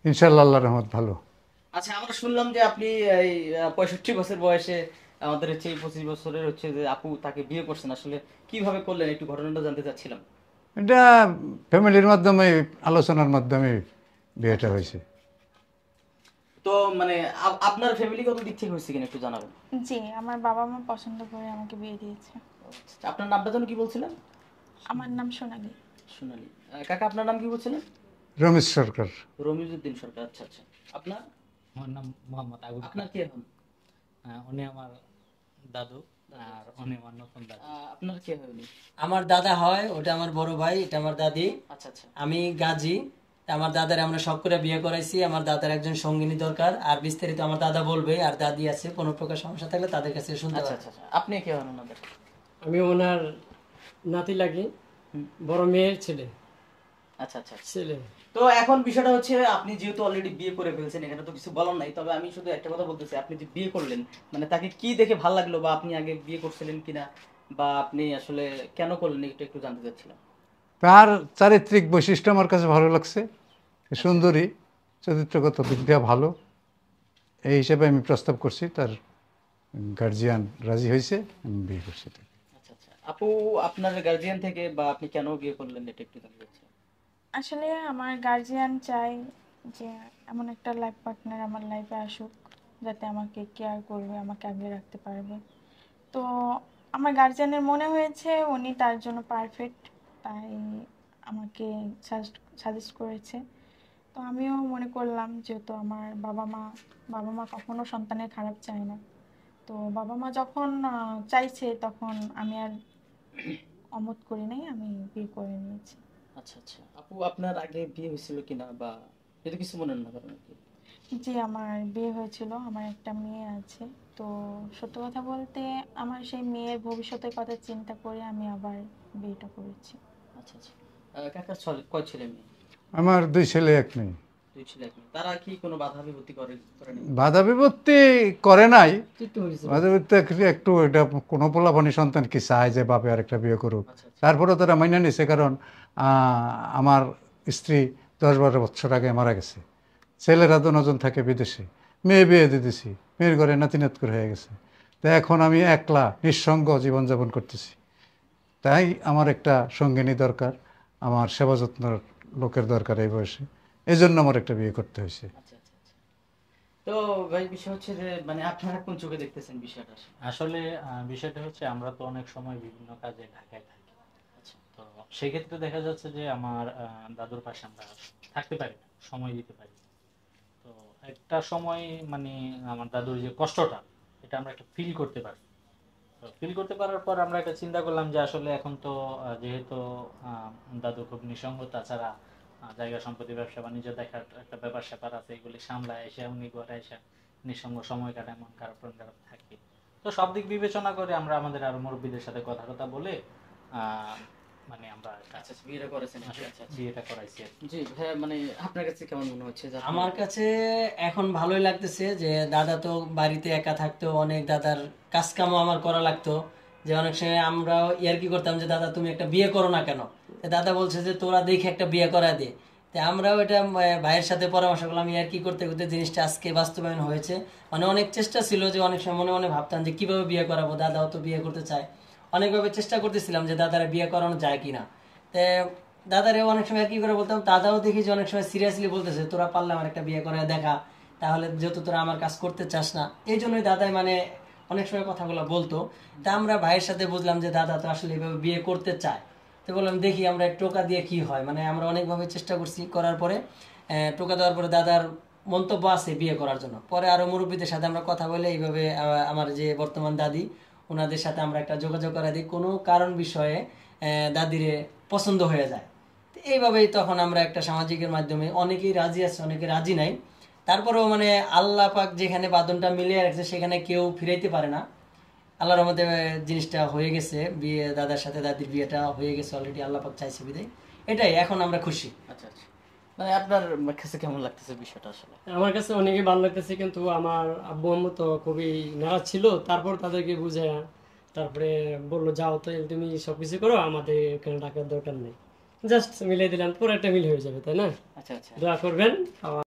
ইনশাআল্লাহ, আল্লাহর রহমত ভালো। আচ্ছা, আমরা শুনলাম যে আপনি এই 65 বছর বয়সে আমাদের হচ্ছে এই 25 বছরের হচ্ছে যে আপু তাকে বিয়ে করছেন, আসলে কিভাবে করলেন একটু ঘটনাটা জানতে চাচ্ছিলাম। এটা ফ্যামিলির মাধ্যমে, আলোচনার মাধ্যমে বিয়েটা আচ্ছা আচ্ছা। হয়েছে। তো মানে আপনার ফ্যামিলিগত দিক থেকে হয়েছে কিনা একটু জানাবেন। জি, আমার বাবা-মা পছন্দ করে আমাকে বিয়ে দিয়েছে। আচ্ছা, আপনার নামটা যেন কি বলছিলেন? আমার নাম সোনালী। সোনালী। কাকা আপনার নাম কি বলছিলেন? রমেশ সরকার। রমিজউদ্দিন সরকার। আচ্ছা আচ্ছা। আপনার আমার নাম মোহাম্মদ আবুল আপনার কি হন? উনি আমার দাদু, আর উনি আমার নতুন দাদু। আপনার কি হয় উনি? আমার দাদা হয়, ওটা আমার বড় ভাই, এটা আমার দাদি। আচ্ছা আচ্ছা। আমি গাজী। তা আমার দাদার আমরা সব করে বিয়ে করাইছি। আমার দাদার একজন সঙ্গিনী দরকার, আর বিস্তারিত আমার দাদা বলবে, আর দাদি আছে, কোনো প্রকার সমস্যা থাকলে তাদের কাছে শুনতে আচ্ছা পারবে। আচ্ছা আচ্ছা। আপনি কি হন ওনাদের? আমি ওনার নাতি লাগি, বড় মেয়ের ছেলে। আচ্ছা আচ্ছা আচ্ছা। ছেলে তো এখন বিষয়টা হচ্ছে, আপনি যেহেতু অলরেডি বিয়ে করে ফেলছেন, এখানে তো কিছু বলার নাই, তবে আমি শুধু একটা কথা বলতেছি, আপনি যে বিয়ে করলেন মানে তাকে কি দেখে ভালো লাগলো, বা আপনি আগে বিয়ে করছিলেন কিনা, বা আপনি আসলে কেন করলেন, একটু একটু জানতে চাচ্ছিলাম। তার চারিত্রিক বৈশিষ্ট্য আমার কাছে ভালো লাগছে, সুন্দরী, চরিত্রগত দিক দিয়ে ভালো। এই হিসেবে আমি প্রস্তাব করছি, তার গার্জিয়ান রাজি হয়েছে, আমি বিয়ে করছি তাকে। আচ্ছা আচ্ছা। আপু, আপনার গার্জিয়ান থেকে বা আপনি কেন বিয়ে করলেন এটা একটু জানতে চাচ্ছিলাম। আসলে আমার গার্জিয়ান চাই যে এমন একটা লাইফ পার্টনার আমার লাইফে আসুক, যাতে আমাকে কেয়ার করবে, আমাকে আগলে রাখতে পারবে। তো আমার গার্জিয়ানের মনে হয়েছে উনি তার জন্য পারফেক্ট, তাই আমাকে সাজেস্ট করেছে। তো আমিও মনে করলাম, যেহেতু আমার বাবা মা কখনো সন্তানের খারাপ চায় না, তো বাবা মা যখন চাইছে, তখন আমি আর অমত করি নাই, আমি বিয়ে করে নিয়েছি। আচ্ছা আচ্ছা। আপু, আপনার আগে বিয়ে হয়েছিল কিনা, বা যদি কিছু মনে না করেন আর কি। জি, আমার বিয়ে হয়েছিল, আমার একটা মেয়ে আছে। তো সত্য কথা বলতে, আমার সেই মেয়ের ভবিষ্যতের কথা চিন্তা করে আমি আবার বিয়েটা করেছি। আচ্ছা আচ্ছা। কাকার কয় ছেলে মেয়ে? আমার 2 ছেলে 1 মেয়ে। দুই ছেলে এক মেয়ে। তারা কি কোনো বাধা বিপত্তি করেনি? বাধা বিপত্তি করে নাই। একটু হয়েছে। বাধা বিপত্তি একটু এটা, কোনো পোলাপানি সন্তান কি চায় যে বাপে আর একটা বিয়ে করুক, আচ্ছা আচ্ছা। তারপরে তারা মাইনা নিছে, কারণ আমার স্ত্রী 10-12 বছর আগে মারা গেছে, ছেলেরা 2 জন থাকে বিদেশে, মেয়ে বিয়ে দিয়ে দিছি, মেয়ের ঘরে নাতি নাতকুর হয়ে গেছে। তো এখন আমি একলা নিঃসঙ্গ জীবনযাপন করতেছি, তাই আমার একটা সঙ্গিনী দরকার, আমার সেবা যত্নের লোকের দরকার এই বয়সে, এই জন্য আমার একটা বিয়ে করতে হয়েছে। আচ্ছা আচ্ছা আচ্ছা। তো ভাই, বিষয় হচ্ছে যে মানে আপনারা কোন চোখে দেখতেছেন বিষয়টা আসলে? আসলে বিষয়টা হচ্ছে, আমরা তো অনেক সময় বিভিন্ন কাজে ঢাকায় থাকি। আচ্ছা তো সেক্ষেত্রে দেখা যাচ্ছে যে আমার দাদুর পাশে আমরা থাকতে পারি না, সময় দিতে পারি না। তো একটা সময় মানে আমার দাদুর যে কষ্টটা, এটা আমরা একটা ফিল করতে পারি। তো ফিল করতে পারার পর আমরা একটা চিন্তা করলাম যে আসলে এখন তো যেহেতু দাদু খুব নিঃসঙ্গ, তাছাড়া জায়গা সম্পত্তি ব্যবসা বাণিজ্য দেখার একটা ব্যাপার স্যাপার আছে, এগুলি সামলায় এসে উনি ঘরে এসে নিঃসঙ্গ সময় কাটায়, মন খারাপ মন খারাপ থাকে। তো সব দিক বিবেচনা করে আমরা আমাদের আরো মুরব্বীদের সাথে কথা কথা বলে মানে আমরা আচ্ছা আচ্ছা, বিয়েটা করেছেন। আচ্ছা আচ্ছা আচ্ছা। বিয়েটা করাইছি আর কি। জি ভাইয়া, মানে আপনার কাছে কেমন মনে হচ্ছে যে আমার কাছে এখন ভালোই লাগতেছে যে দাদা তো বাড়িতে একা থাকতো, অনেক দাদার কাজ কামও আমার করা লাগতো। যে অনেক সময় আমরাও ইয়ার্কি করতাম যে দাদা তুমি একটা বিয়ে করো না কেন, তো দাদা বলছে যে তোরা দেখে একটা বিয়ে করা দে। তো আমরাও এটা ভাইয়ের সাথে পরামর্শ করলাম, ইয়ার্কি করতে করতে জিনিসটা আজকে বাস্তবায়ন হয়েছে। মানে অনেক চেষ্টা ছিল, যে অনেক সময় মনে মনে ভাবতাম যে কিভাবে বিয়ে করাবো, দাদাও তো বিয়ে করতে চায়, অনেকভাবে চেষ্টা করতেছিলাম যে দাদারা বিয়ে করানো যায় কিনা। তো দাদারেও অনেক সময় কি করে বলতাম, দাদাও দেখি যে অনেক সময় সিরিয়াসলি বলতেছে তোরা পারলে আমার একটা বিয়ে করে দেখা, তাহলে যেহেতু তোরা আমার কাজ করতে চাস না, এই জন্যই দাদাই মানে অনেক সময় কথাগুলো বলতো। তা আমরা ভাইয়ের সাথে বুঝলাম যে দাদা তো আসলে এভাবে বিয়ে করতে চায়। তো বললাম দেখি আমরা টোকা দিয়ে কি হয়, মানে আমরা অনেকভাবে চেষ্টা করছি, করার পরে টোকা দেওয়ার পরে দাদার মন্তব্য আছে বিয়ে করার জন্য। পরে আরো মুরব্বীদের সাথে আমরা কথা বলে এইভাবে আমার যে বর্তমান দাদি, ওনাদের সাথে আমরা একটা যোগাযোগ করা দিই, কোনো কারণ বিষয়ে দাদিরে পছন্দ হয়ে যায়। তো এইভাবেই তখন আমরা একটা সামাজিকের মাধ্যমে, অনেকেই রাজি আছে অনেকে রাজি নাই, তারপরেও মানে আল্লাহ পাক যেখানে বাঁধনটা মিলিয়ে রাখছে সেখানে কেউ ফিরাইতে পারে না। আল্লাহর রহমতে জিনিসটা হয়ে গেছে, বিয়ে দাদার সাথে দাদির বিয়েটা হয়ে গেছে অলরেডি, আল্লাহ পাক চাইছে বিদায়, এটাই এখন আমরা খুশি। আচ্ছা আচ্ছা। মানে আপনার কাছে কেমন লাগতেছে বিষয়টা আসলে? আমার কাছে অনেকই ভালো লাগতেছে, কিন্তু আমার আব্বু আম্মু তো খুবই নারাজ ছিল। তারপর তাদেরকে বুঝে তারপরে বললো যাও তো, তুমি সবকিছু করো, আমাদের এখানে টাকার দরকার নেই, জাস্ট মিলিয়ে দিলাম, পুরো একটা মিল হয়ে যাবে, তাই না? আচ্ছা আচ্ছা। দোয়া করবেন।